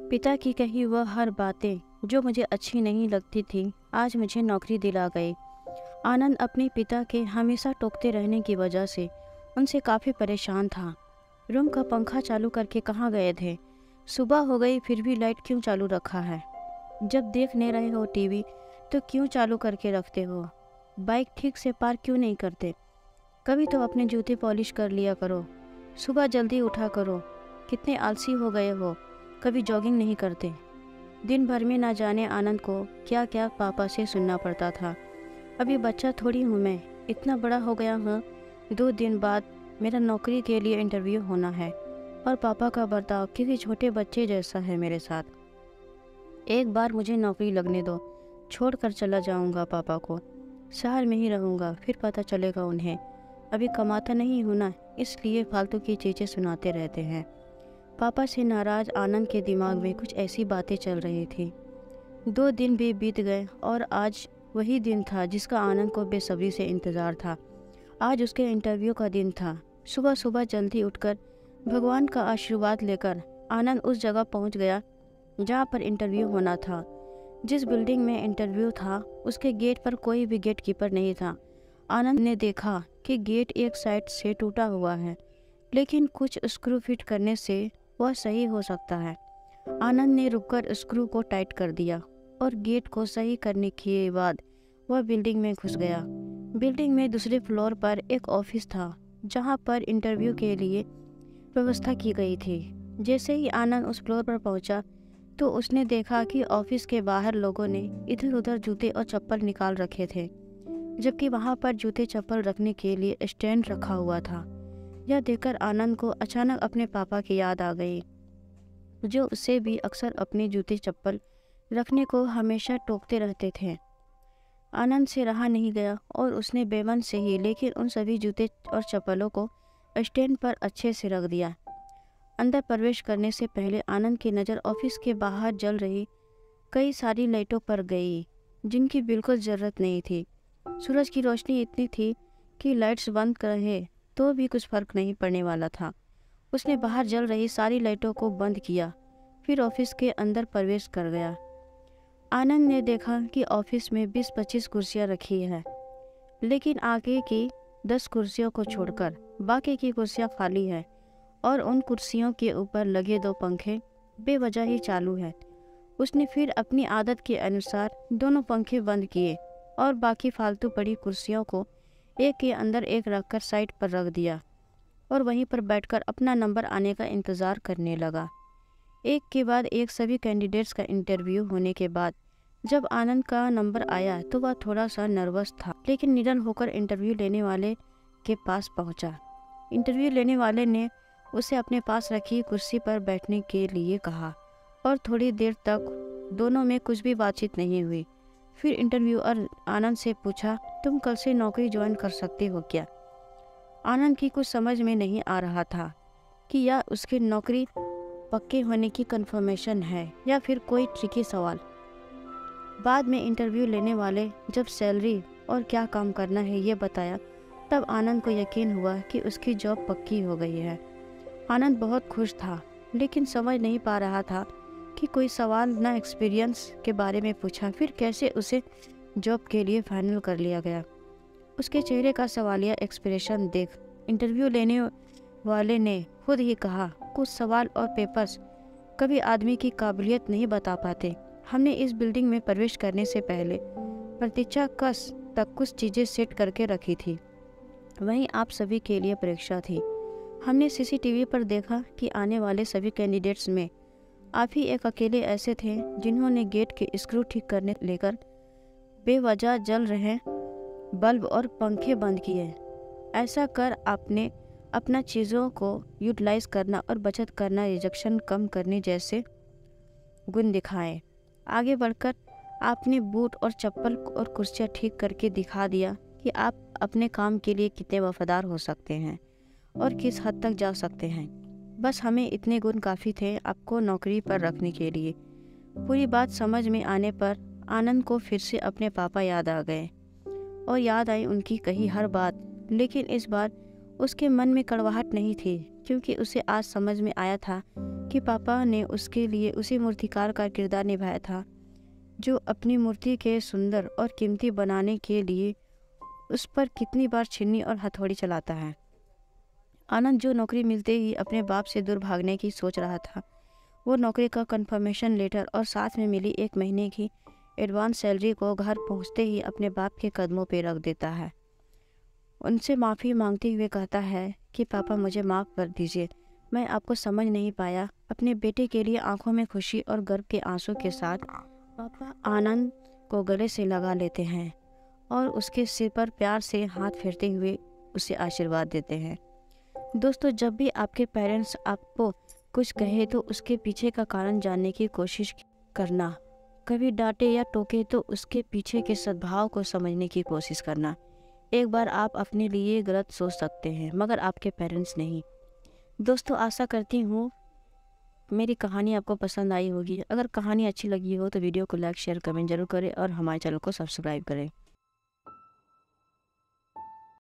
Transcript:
पिता की कही वह हर बातें जो मुझे अच्छी नहीं लगती थी आज मुझे नौकरी दिला गई। आनंद अपने पिता के हमेशा टोकते रहने की वजह से उनसे काफ़ी परेशान था। रूम का पंखा चालू करके कहाँ गए थे? सुबह हो गई फिर भी लाइट क्यों चालू रखा है? जब देख नहीं रहे हो टीवी तो क्यों चालू करके रखते हो? बाइक ठीक से पार्क क्यों नहीं करते? कभी तो अपने जूते पॉलिश कर लिया करो। सुबह जल्दी उठा करो। कितने आलसी हो गए हो, कभी जॉगिंग नहीं करते। दिन भर में ना जाने आनंद को क्या क्या पापा से सुनना पड़ता था। अभी बच्चा थोड़ी हूँ मैं, इतना बड़ा हो गया हूँ। 2 दिन बाद मेरा नौकरी के लिए इंटरव्यू होना है और पापा का बर्ताव किसी छोटे बच्चे जैसा है मेरे साथ। एक बार मुझे नौकरी लगने दो, छोड़कर चला जाऊंगा पापा को। शहर में ही रहूंगा, फिर पता चलेगा उन्हें। अभी कमाता नहीं हूँ ना, इसलिए फालतू की चीज़ें सुनाते रहते हैं। पापा से नाराज आनंद के दिमाग में कुछ ऐसी बातें चल रही थी। 2 दिन भी बीत गए और आज वही दिन था जिसका आनंद को बेसब्री से इंतज़ार था। आज उसके इंटरव्यू का दिन था। सुबह सुबह जल्दी उठकर भगवान का आशीर्वाद लेकर आनंद उस जगह पहुंच गया जहां पर इंटरव्यू होना था। जिस बिल्डिंग में इंटरव्यू था उसके गेट पर कोई भी गेट कीपर नहीं था। आनंद ने देखा कि गेट एक साइड से टूटा हुआ है, लेकिन कुछ स्क्रू फिट करने से वह सही हो सकता है। आनंद ने रुककर स्क्रू को टाइट कर दिया और गेट को सही करने के बाद वह बिल्डिंग में घुस गया। बिल्डिंग में दूसरे फ्लोर पर एक ऑफिस था जहां पर इंटरव्यू के लिए व्यवस्था की गई थी। जैसे ही आनंद उस फ्लोर पर पहुंचा तो उसने देखा कि ऑफिस के बाहर लोगों ने इधर उधर जूते और चप्पल निकाल रखे थे, जबकि वहां पर जूते चप्पल रखने के लिए स्टैंड रखा हुआ था। यह देखकर आनंद को अचानक अपने पापा की याद आ गई, जो उसे भी अक्सर अपने जूते चप्पल रखने को हमेशा टोकते रहते थे। आनंद से रहा नहीं गया और उसने बेमन से ही लेकिन उन सभी जूते और चप्पलों को स्टैंड पर अच्छे से रख दिया। अंदर प्रवेश करने से पहले आनंद की नज़र ऑफिस के बाहर जल रही कई सारी लाइटों पर गई, जिनकी बिल्कुल ज़रूरत नहीं थी। सूरज की रोशनी इतनी थी कि लाइट्स बंद रहे तो भी कुछ फर्क नहीं पड़ने वाला था। उसने बाहर जल रही सारी लाइटों को बंद किया, फिर ऑफिस के अंदर प्रवेश कर गया। आनंद ने देखा कि ऑफिस में 20-25 कुर्सियां रखी है, लेकिन आगे की 10 कुर्सियों को छोड़कर बाकी की कुर्सियां खाली है और उन कुर्सियों के ऊपर लगे 2 पंखे बेवजह ही चालू है। उसने फिर अपनी आदत के अनुसार दोनों पंखे बंद किए और बाकी फालतू पड़ी कुर्सियों को एक के अंदर एक रखकर साइड पर रख दिया और वहीं पर बैठकर अपना नंबर आने का इंतज़ार करने लगा। एक के बाद एक सभी कैंडिडेट्स का इंटरव्यू होने के बाद जब आनंद का नंबर आया तो वह थोड़ा सा नर्वस था, लेकिन निडर होकर इंटरव्यू लेने वाले के पास पहुंचा। इंटरव्यू लेने वाले ने उसे अपने पास रखी कुर्सी पर बैठने के लिए कहा और थोड़ी देर तक दोनों में कुछ भी बातचीत नहीं हुई। फिर इंटरव्यूअर आनंद से पूछा, तुम कल से नौकरी ज्वाइन कर सकते हो क्या? आनंद की कुछ समझ में नहीं आ रहा था कि यह उसकी नौकरी पक्के होने की कंफर्मेशन है या फिर कोई ट्रिकी सवाल। बाद में इंटरव्यू लेने वाले जब सैलरी और क्या काम करना है ये बताया, तब आनंद को यकीन हुआ कि उसकी जॉब पक्की हो गई है। आनंद बहुत खुश था, लेकिन समझ नहीं पा रहा था कि कोई सवाल न एक्सपीरियंस के बारे में पूछा, फिर कैसे उसे जॉब के लिए फाइनल कर लिया गया। उसके चेहरे का सवालिया एक्सप्रेशन देख इंटरव्यू लेने वाले ने खुद ही कहा, कुछ सवाल और पेपर्स कभी आदमी की काबिलियत नहीं बता पाते। हमने इस बिल्डिंग में प्रवेश करने से पहले प्रतीक्षा कक्ष तक कुछ चीज़ें सेट करके रखी थी। वहीं आप सभी के लिए परीक्षा थी। हमने सीसीटीवी पर देखा कि आने वाले सभी कैंडिडेट्स में आप ही एक अकेले ऐसे थे जिन्होंने गेट के स्क्रू ठीक करने लेकर बेवजह जल रहे बल्ब और पंखे बंद किए। ऐसा कर आपने अपना चीज़ों को यूटिलाइज करना और बचत करना, रिजेक्शन कम करने जैसे गुण दिखाए। आगे बढ़कर आपने बूट और चप्पल और कुर्सियाँ ठीक करके दिखा दिया कि आप अपने काम के लिए कितने वफादार हो सकते हैं और किस हद तक जा सकते हैं। बस हमें इतने गुण काफ़ी थे आपको नौकरी पर रखने के लिए। पूरी बात समझ में आने पर आनंद को फिर से अपने पापा याद आ गए और याद आई उनकी कही हर बात, लेकिन इस बार उसके मन में कड़वाहट नहीं थी, क्योंकि उसे आज समझ में आया था कि पापा ने उसके लिए उसी मूर्तिकार का किरदार निभाया था जो अपनी मूर्ति के सुंदर और कीमती बनाने के लिए उस पर कितनी बार छीनी और हथौड़ी चलाता है। आनंद, जो नौकरी मिलते ही अपने बाप से दूर भागने की सोच रहा था, वो नौकरी का कंफर्मेशन लेटर और साथ में मिली 1 महीने की एडवांस सैलरी को घर पहुंचते ही अपने बाप के कदमों पर रख देता है। उनसे माफ़ी मांगते हुए कहता है कि पापा मुझे माफ़ कर दीजिए, मैं आपको समझ नहीं पाया। अपने बेटे के लिए आंखों में खुशी और गर्व के आंसू के साथ पापा आनंद को गले से लगा लेते हैं और उसके सिर पर प्यार से हाथ फेरते हुए उसे आशीर्वाद देते हैं। दोस्तों, जब भी आपके पेरेंट्स आपको कुछ कहे तो उसके पीछे का कारण जानने की कोशिश करना। कभी डांटे या टोके तो उसके पीछे के सद्भाव को समझने की कोशिश करना। एक बार आप अपने लिए गलत सोच सकते हैं, मगर आपके पेरेंट्स नहीं। दोस्तों, आशा करती हूँ मेरी कहानी आपको पसंद आई होगी। अगर कहानी अच्छी लगी हो तो वीडियो को लाइक, शेयर, कमेंट जरूर करें और हमारे चैनल को सब्सक्राइब करें।